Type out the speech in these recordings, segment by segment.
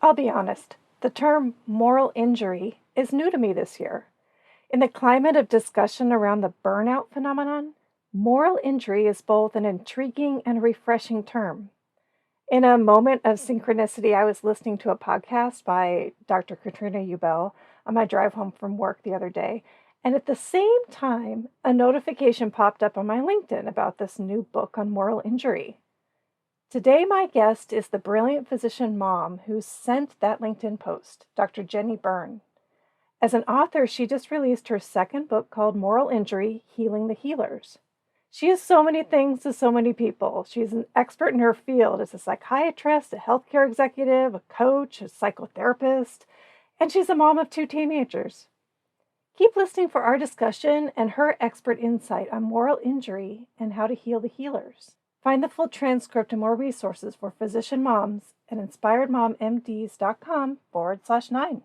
I'll be honest, the term moral injury is new to me this year. In the climate of discussion around the burnout phenomenon, moral injury is both an intriguing and refreshing term. In a moment of synchronicity, I was listening to a podcast by Dr. Katrina Ubell on my drive home from work the other day, and at the same time, a notification popped up on my LinkedIn about this new book on moral injury. Today, my guest is the brilliant physician mom who sent that LinkedIn post, Dr. Jennie Byrne. As an author, she just released her second book called Moral Injury: Healing the Healers. She is so many things to so many people. She's an expert in her field as a psychiatrist, a healthcare executive, a coach, a psychotherapist, and she's a mom of 2 teenagers. Keep listening for our discussion and her expert insight on moral injury and how to heal the healers. Find the full transcript and more resources for physician moms at inspiredmommds.com/9.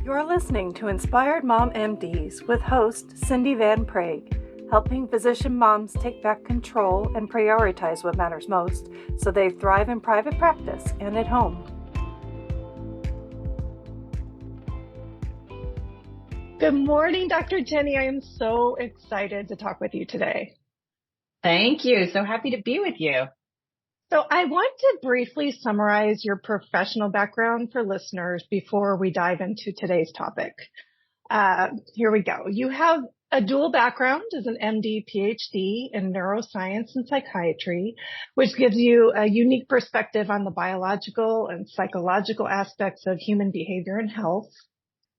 You're listening to Inspired Mom MDs with host Cindy Van Prague, helping physician moms take back control and prioritize what matters most so they thrive in private practice and at home. Good morning, Dr. Jennie. I am so excited to talk with you today. Thank you. So happy to be with you. So I want to briefly summarize your professional background for listeners before we dive into today's topic. Here we go. You have a dual background as an MD, PhD in neuroscience and psychiatry, which gives you a unique perspective on the biological and psychological aspects of human behavior and health.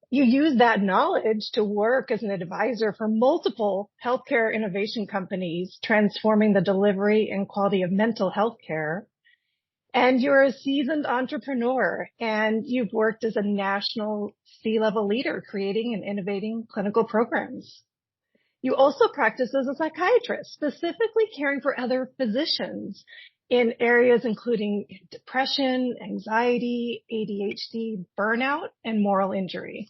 You use that knowledge to work as an advisor for multiple healthcare innovation companies, transforming the delivery and quality of mental health care. And you're a seasoned entrepreneur, and you've worked as a national C-level leader, creating and innovating clinical programs. You also practice as a psychiatrist, specifically caring for other physicians in areas including depression, anxiety, ADHD, burnout, and moral injury.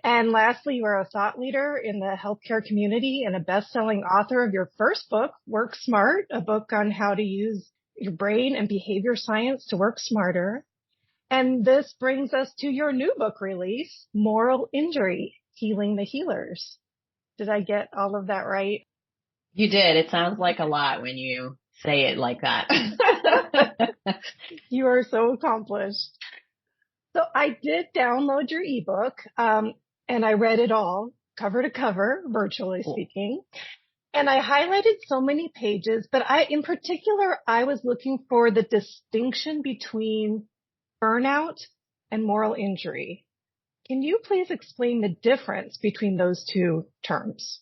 And lastly, you are a thought leader in the healthcare community and a best-selling author of your first book, Work Smart, a book on how to use your brain and behavior science to work smarter. And this brings us to your new book release, Moral Injury: Healing the Healers. Did I get all of that right? You did. It sounds like a lot when you say it like that. You are so accomplished. So I did download your ebook, and I read it all, cover to cover, virtually speaking. And I highlighted so many pages, but in particular, I was looking for the distinction between burnout and moral injury. Can you please explain the difference between those two terms?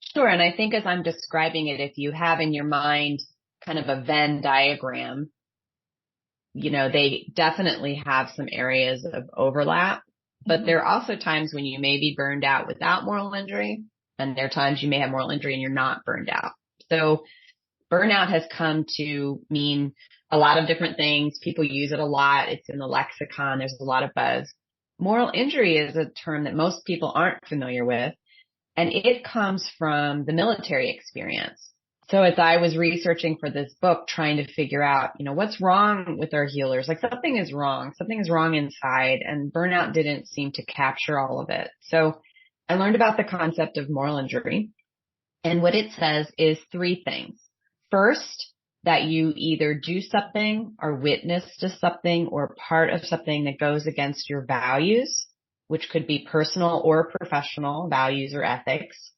Sure. And I think as I'm describing it, if you have in your mind kind of a Venn diagram, they definitely have some areas of overlap, but there are also times when you may be burned out without moral injury, and there are times you may have moral injury and you're not burned out. So burnout has come to mean a lot of different things. People use it a lot. It's in the lexicon. There's a lot of buzz. Moral injury is a term that most people aren't familiar with, and it comes from the military experience. So as I was researching for this book, trying to figure out, what's wrong with our healers, like something is wrong inside, and burnout didn't seem to capture all of it. So I learned about the concept of moral injury, and what it says is 3 things. First, that you either do something or witness to something or part of something that goes against your values, which could be personal or professional values or ethics.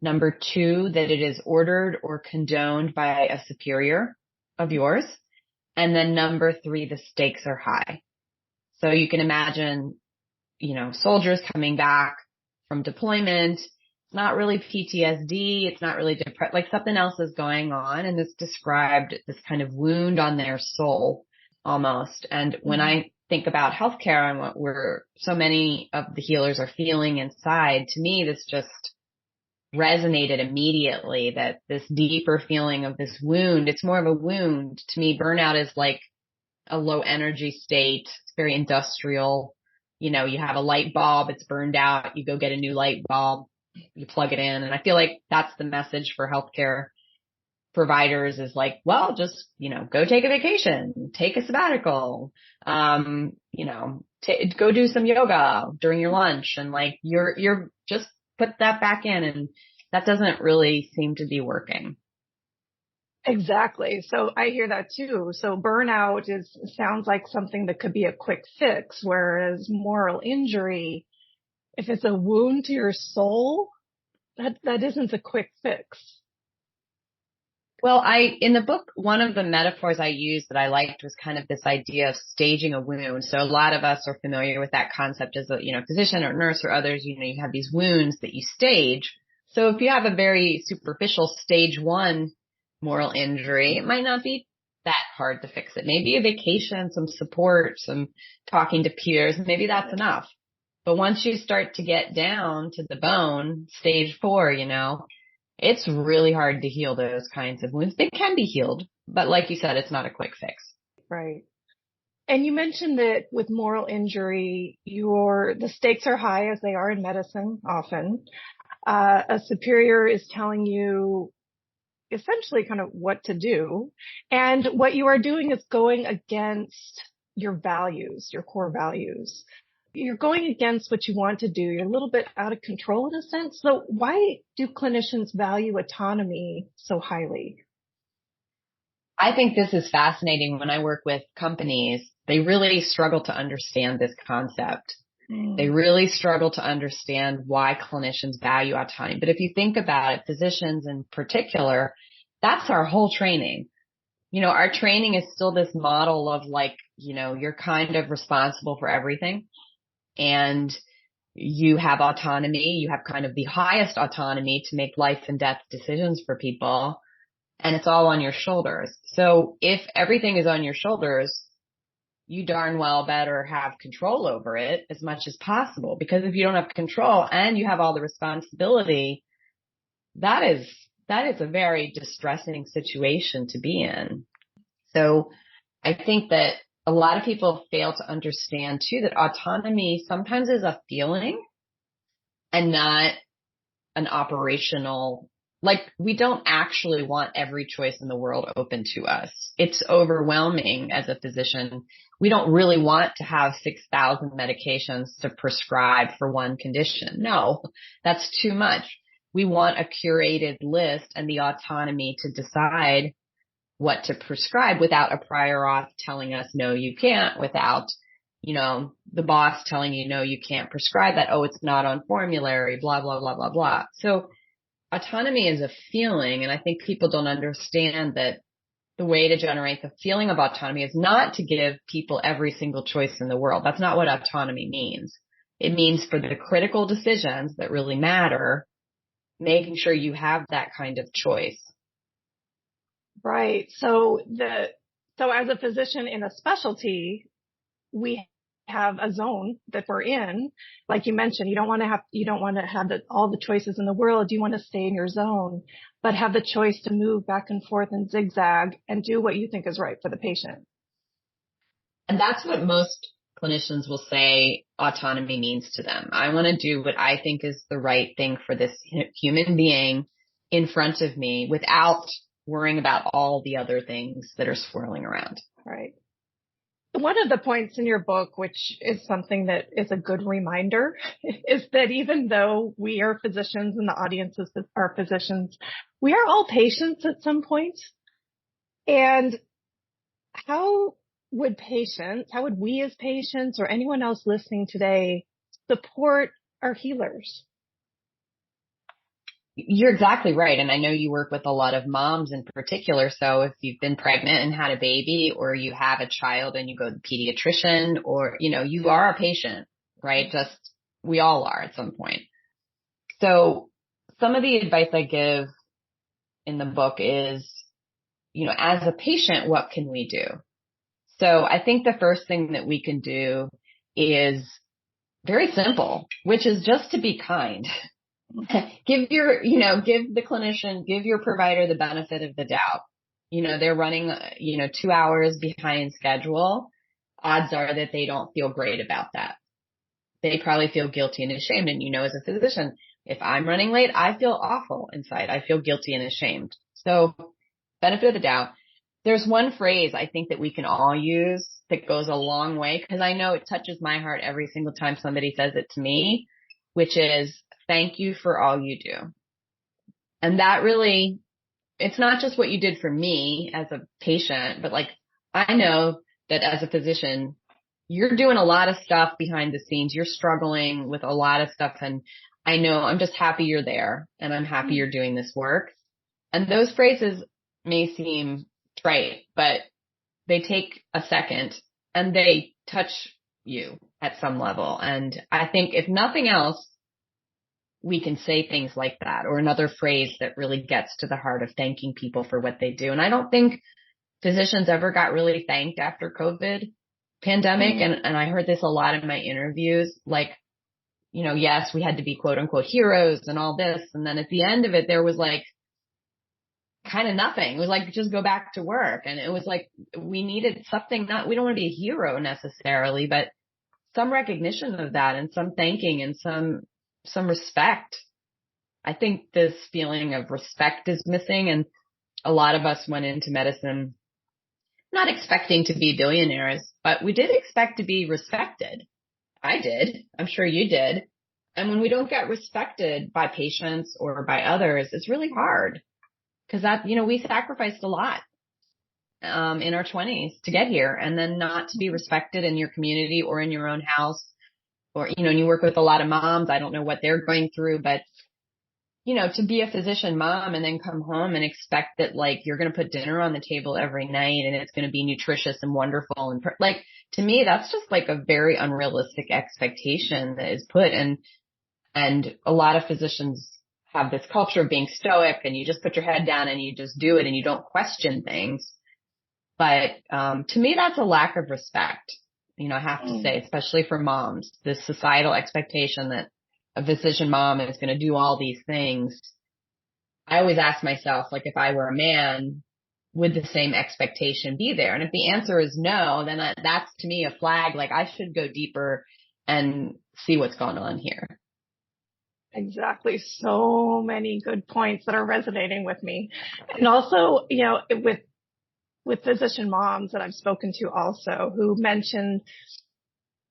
Number 2, that it is ordered or condoned by a superior of yours. And then number 3, the stakes are high. So you can imagine, soldiers coming back from deployment. It's not really PTSD. It's not really depression, like something else is going on. And this described this kind of wound on their soul almost. And when I think about healthcare and what so many of the healers are feeling inside, to me, this just resonated immediately, that this deeper feeling of this wound, it's more of a wound. To me, burnout is like a low energy state. It's very industrial. You have a light bulb, it's burned out, you go get a new light bulb. you plug it in. And I feel like that's the message for healthcare providers is like, well, just, go take a vacation, take a sabbatical, go do some yoga during your lunch. And like, you're just put that back in, and that doesn't really seem to be working. Exactly. So I hear that too. So burnout sounds like something that could be a quick fix, whereas moral injury, if it's a wound to your soul, that isn't a quick fix. Well, in the book, one of the metaphors I used that I liked was kind of this idea of staging a wound. So a lot of us are familiar with that concept as a, physician or nurse or others, you have these wounds that you stage. So if you have a very superficial stage 1 moral injury, it might not be that hard to fix it. Maybe a vacation, some support, some talking to peers, maybe that's enough. But once you start to get down to the bone, stage 4, it's really hard to heal those kinds of wounds. They can be healed, but like you said, it's not a quick fix. Right. And you mentioned that with moral injury, the stakes are high, as they are in medicine often. A superior is telling you essentially kind of what to do. And what you are doing is going against your values, your core values. You're going against what you want to do. You're a little bit out of control in a sense. So why do clinicians value autonomy so highly? I think this is fascinating. When I work with companies, they really struggle to understand this concept. They really struggle to understand why clinicians value autonomy. But if you think about it, physicians in particular, that's our whole training. Our training is still this model of like, you're kind of responsible for everything, and you have autonomy. You have kind of the highest autonomy to make life and death decisions for people, and it's all on your shoulders. So if everything is on your shoulders, you darn well better have control over it as much as possible, because if you don't have control and you have all the responsibility, that is a very distressing situation to be in. So I think that a lot of people fail to understand too that autonomy sometimes is a feeling and not an operational. Like, we don't actually want every choice in the world open to us. It's overwhelming as a physician. We don't really want to have 6,000 medications to prescribe for one condition. No, that's too much. We want a curated list and the autonomy to decide what to prescribe without a prior auth telling us, no, you can't, without, the boss telling you, no, you can't prescribe that. Oh, it's not on formulary, blah, blah, blah, blah, blah. So autonomy is a feeling, and I think people don't understand that the way to generate the feeling of autonomy is not to give people every single choice in the world. That's not what autonomy means. It means for the critical decisions that really matter, making sure you have that kind of choice. Right. So as a physician in a specialty, we have a zone that we're in. Like you mentioned, you don't want to have all the choices in the world. You want to stay in your zone, but have the choice to move back and forth and zigzag and do what you think is right for the patient. And that's what most clinicians will say autonomy means to them. I want to do what I think is the right thing for this human being in front of me without worrying about all the other things that are swirling around. Right. One of the points in your book, which is something that is a good reminder, is that even though we are physicians and the audiences are physicians, we are all patients at some point. And how would we as patients or anyone else listening today support our healers? You're exactly right. And I know you work with a lot of moms in particular. So if you've been pregnant and had a baby, or you have a child and you go to the pediatrician, or, you are a patient, right? We all are at some point. So some of the advice I give in the book is, as a patient, what can we do? So I think the first thing that we can do is very simple, which is just to be kind. Give the clinician, give your provider the benefit of the doubt. They're running, 2 hours behind schedule. Odds are that they don't feel great about that. They probably feel guilty and ashamed. And as a physician, If I'm running late, I feel awful inside. I feel guilty and ashamed. So benefit of the doubt. There's one phrase I think that we can all use that goes a long way, because I know it touches my heart every single time somebody says it to me, which is thank you for all you do. And that really, it's not just what you did for me as a patient, but like, I know that as a physician, you're doing a lot of stuff behind the scenes. You're struggling with a lot of stuff. And I know I'm just happy you're there and I'm happy you're doing this work. And those phrases may seem trite, but they take a second and they touch you at some level. And I think if nothing else, we can say things like that, or another phrase that really gets to the heart of thanking people for what they do. And I don't think physicians ever got really thanked after COVID pandemic. And I heard this a lot in my interviews, like, you know, yes, we had to be quote unquote heroes and all this. And then at the end of it, there was like kind of nothing. It was like, just go back to work. And it was like, we needed something, we don't want to be a hero necessarily, but some recognition of that and some thanking and some respect. I think this feeling of respect is missing. And a lot of us went into medicine not expecting to be billionaires, but we did expect to be respected. I did. I'm sure you did. And when we don't get respected by patients or by others, it's really hard, because that, you know, we sacrificed a lot in our 20s to get here, and then not to be respected in your community or in your own house, or, you know, and you work with a lot of moms. I don't know what they're going through, but you know, to be a physician mom and then come home and expect that like you're going to put dinner on the table every night and it's going to be nutritious and wonderful. And like, to me, that's just like a very unrealistic expectation that is put. And a lot of physicians have this culture of being stoic, and you just put your head down and you just do it and you don't question things. But, to me, that's a lack of respect. You know, I have to say, especially for moms, this societal expectation that a physician mom is going to do all these things. I always ask myself, like, if I were a man, would the same expectation be there? And if the answer is no, then that's to me a flag. Like, I should go deeper and see what's going on here. Exactly. So many good points that are resonating with me. And also, you know, with physician moms that I've spoken to also, who mentioned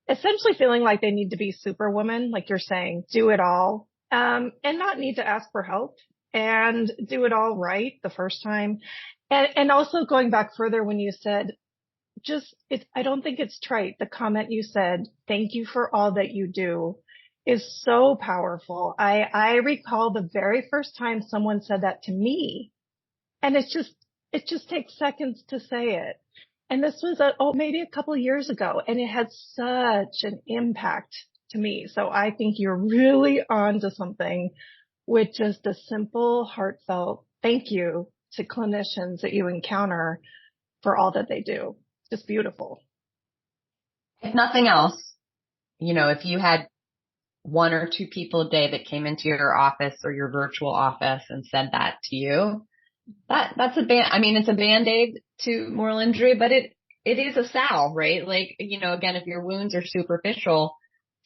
essentially feeling like they need to be superwoman, like you're saying, do it all, and not need to ask for help, and do it all right the first time. And also going back further when you said, I don't think it's trite. The comment you said, thank you for all that you do, is so powerful. I recall the very first time someone said that to me, and it just takes seconds to say it. And this was maybe a couple of years ago, and it had such an impact to me. So I think you're really on to something with just a simple, heartfelt thank you to clinicians that you encounter for all that they do. Just beautiful. If nothing else, you know, if you had one or two people a day that came into your office or your virtual office and said that to you, that's it's a Band-Aid to moral injury, but it is a salve, right? Like, you know, again, if your wounds are superficial,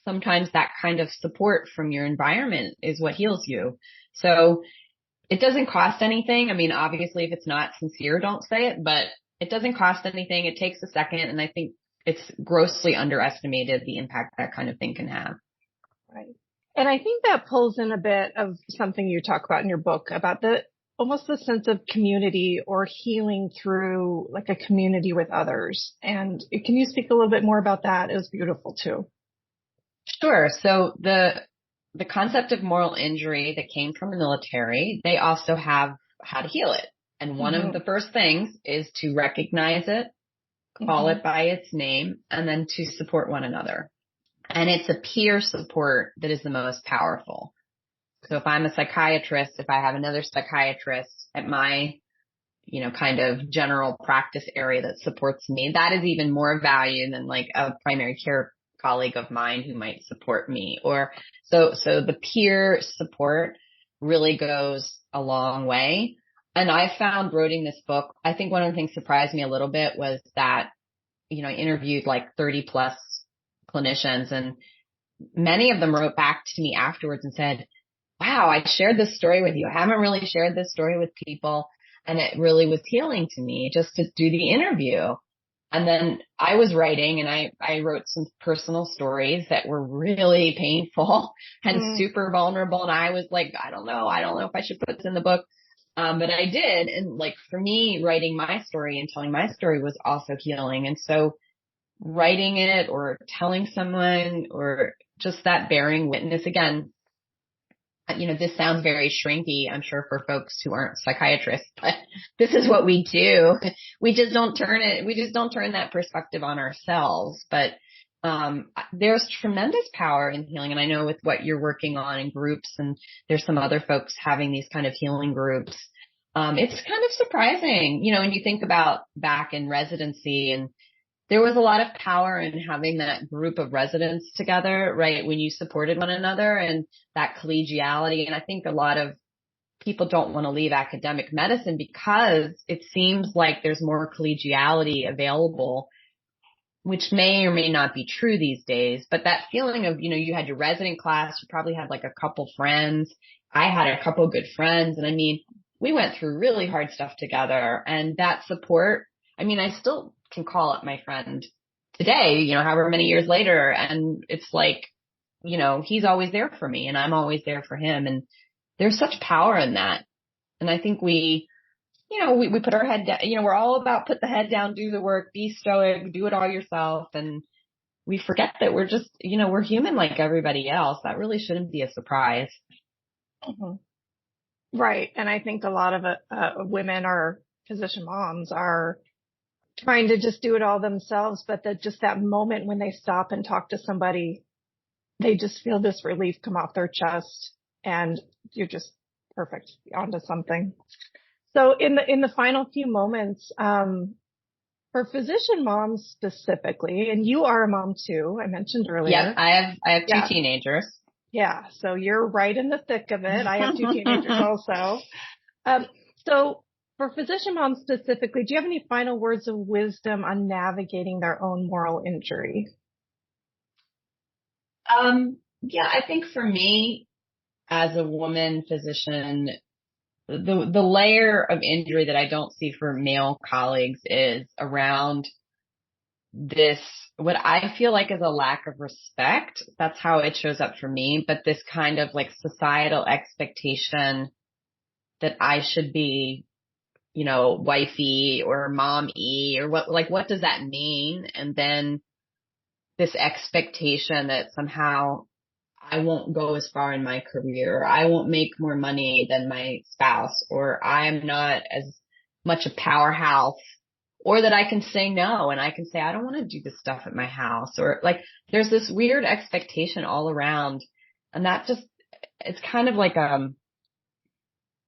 sometimes that kind of support from your environment is what heals you. So it doesn't cost anything. I mean, obviously, if it's not sincere, don't say it, but it doesn't cost anything. It takes a second. And I think it's grossly underestimated the impact that kind of thing can have. Right. And I think that pulls in a bit of something you talk about in your book about almost the sense of community, or healing through like a community with others. And can you speak a little bit more about that? It was beautiful too. Sure. So the concept of moral injury that came from the military, they also have how to heal it. And one of the first things is to recognize it, call it by its name, and then to support one another. And it's a peer support that is the most powerful. So if I'm a psychiatrist, if I have another psychiatrist at my, you know, kind of general practice area that supports me, that is even more value than like a primary care colleague of mine who might support me. Or so the peer support really goes a long way. And I found writing this book, I think one of the things surprised me a little bit was that, you know, I interviewed like 30 plus clinicians, and many of them wrote back to me afterwards and said, wow, I shared this story with you. I haven't really shared this story with people. And it really was healing to me just to do the interview. And then I was writing and I wrote some personal stories that were really painful and Mm, super vulnerable. And I was like, I don't know if I should put this in the book. But I did. And like for me, writing my story and telling my story was also healing. And so writing it or telling someone or just that bearing witness again, this sounds very shrinky, I'm sure, for folks who aren't psychiatrists, but this is what we do. We just don't turn that perspective on ourselves. But there's tremendous power in healing. And I know with what you're working on in groups, and there's some other folks having these kind of healing groups. It's kind of surprising, when you think about back in residency, and there was a lot of power in having that group of residents together, right? When you supported one another and that collegiality. And I think a lot of people don't want to leave academic medicine because it seems like there's more collegiality available, which may or may not be true these days. But that feeling of, you had your resident class, you probably had like a couple friends. I had a couple good friends. And I mean, we went through really hard stuff together, and that support. I mean, I still can call up my friend today, however many years later. And it's like, he's always there for me and I'm always there for him. And there's such power in that. And I think we put our head down, we're all about put the head down, do the work, be stoic, do it all yourself. And we forget that we're just, we're human like everybody else. That really shouldn't be a surprise. mhm. Right. And I think a lot of women or physician moms are trying to just do it all themselves, but that moment when they stop and talk to somebody, they just feel this relief come off their chest, and you're just perfect onto something. So in the final few moments, for physician moms specifically, and you are a mom too, I mentioned Yep. earlier. I have two Yeah. teenagers. Yeah. So you're right in the thick of it. I have two teenagers also. Um, so for physician moms specifically, do you have any final words of wisdom on navigating their own moral injury? Yeah, I think for me as a woman physician, the layer of injury that I don't see for male colleagues is around this, what I feel like is a lack of respect. That's how it shows up for me. But this kind of like societal expectation that I should be, wifey or mommy, or what does that mean? And then this expectation that somehow I won't go as far in my career, or I won't make more money than my spouse, or I'm not as much a powerhouse, or that I can say no and I can say, I don't want to do this stuff at my house, or like there's this weird expectation all around. And that just, it's kind of like,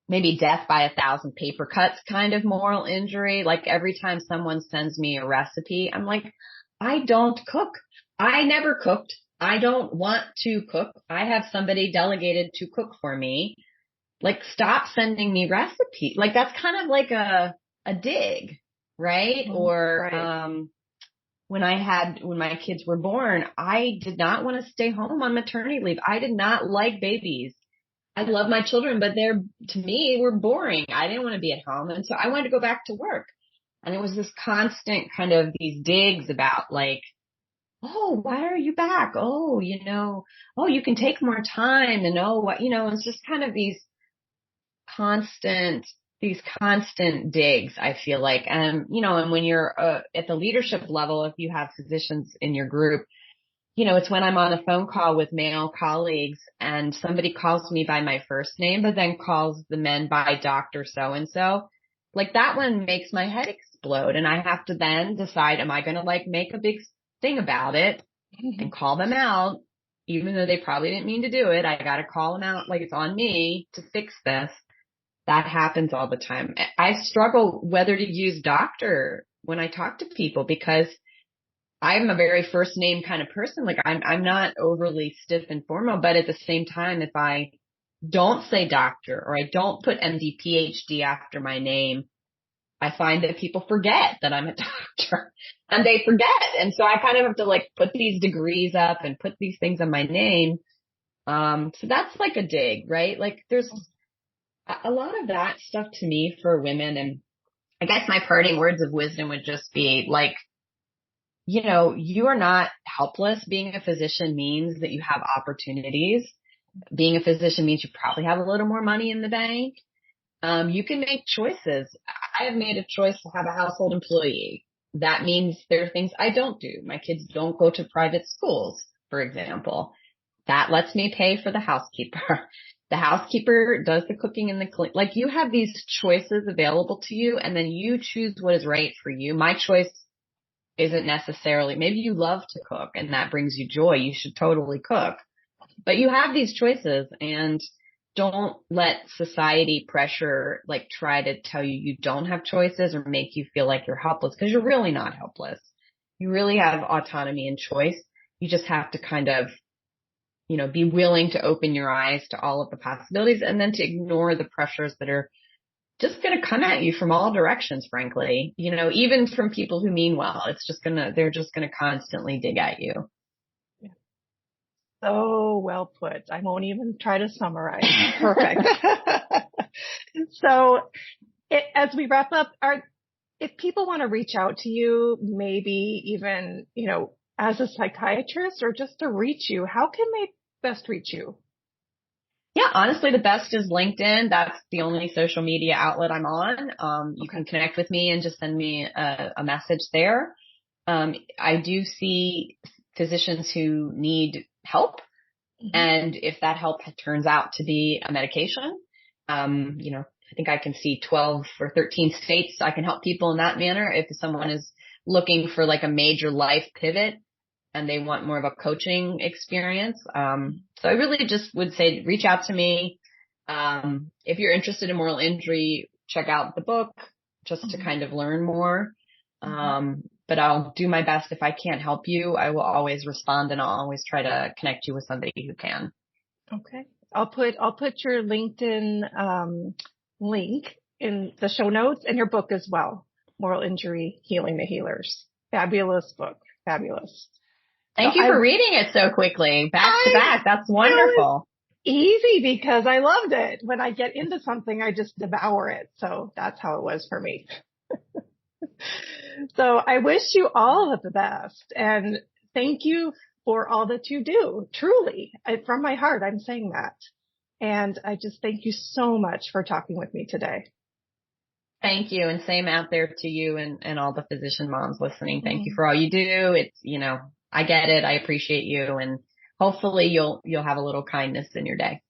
maybe death by 1,000 paper cuts kind of moral injury. Like every time someone sends me a recipe, I'm like, I don't cook. I never cooked. I don't want to cook. I have somebody delegated to cook for me. Like, stop sending me recipes. Like, that's kind of like a dig, right? Mhm. Or, Right. when my kids were born, I did not want to stay home on maternity leave. I did not like babies. I love my children, but to me, were boring. I didn't want to be at home. And so I wanted to go back to work. And it was this constant kind of these digs about like, oh, why are you back? Oh, oh, you can take more time. And oh, what, it's just kind of constant, these constant digs, I feel like. And, and when you're at the leadership level, if you have physicians in your group, it's when I'm on a phone call with male colleagues and somebody calls me by my first name, but then calls the men by Dr. So-and-so. Like that one makes my head explode. And I have to then decide, am I going to like make a big thing about it and call them out, even though they probably didn't mean to do it? I got to call them out. Like it's on me to fix this. That happens all the time. I struggle whether to use doctor when I talk to people because I'm a very first name kind of person. Like I'm not overly stiff and formal, but at the same time, if I don't say doctor or I don't put MD PhD after my name, I find that people forget that I'm a doctor and they forget. And so I kind of have to like put these degrees up and put these things on my name. So that's like a dig, right? Like there's a lot of that stuff to me for women. And I guess my parting words of wisdom would just be like, you are not helpless. Being a physician means that you have opportunities. Being a physician means you probably have a little more money in the bank. You can make choices. I have made a choice to have a household employee. That means there are things I don't do. My kids don't go to private schools, for example. That lets me pay for the housekeeper. The housekeeper does the cooking and the cleaning. Like you have these choices available to you, and then you choose what is right for you. My choice isn't necessarily, maybe you love to cook and that brings you joy. You should totally cook. But you have these choices, and don't let society pressure, like try to tell you you don't have choices or make you feel like you're helpless, because you're really not helpless. You really have autonomy and choice. You just have to kind of, be willing to open your eyes to all of the possibilities, and then to ignore the pressures that are just going to come at you from all directions, frankly, even from people who mean well. They're just going to constantly dig at you. So well put. I won't even try to summarize. Perfect. So as we wrap up, if people want to reach out to you, maybe even, as a psychiatrist or just to reach you, how can they best reach you? Yeah, honestly, the best is LinkedIn. That's the only social media outlet I'm on. You can connect with me and just send me a message there. I do see physicians who need help. Mm-hmm. And if that help turns out to be a medication, I think I can see 12 or 13 states I can help people in that manner. If someone is looking for like a major life pivot and they want more of a coaching experience. So I really just would say, reach out to me. If you're interested in moral injury, check out the book just to kind of learn more. But I'll do my best. If I can't help you, I will always respond, and I'll always try to connect you with somebody who can. Okay. I'll put your LinkedIn, link in the show notes, and your book as well. Moral Injury, Healing the Healers. Fabulous book. Fabulous. Thank you for reading it so quickly. Back to back. That's wonderful. Easy, because I loved it. When I get into something, I just devour it. So that's how it was for me. So I wish you all of the best, and thank you for all that you do. Truly, from my heart, I'm saying that. And I just thank you so much for talking with me today. Thank you. And same out there to you and all the physician moms listening. Thank you for all you do. It's, I get it. I appreciate you. And hopefully you'll have a little kindness in your day.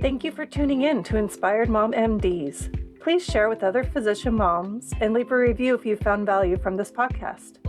Thank you for tuning in to Inspired Mom MDs. Please share with other physician moms and leave a review if you found value from this podcast.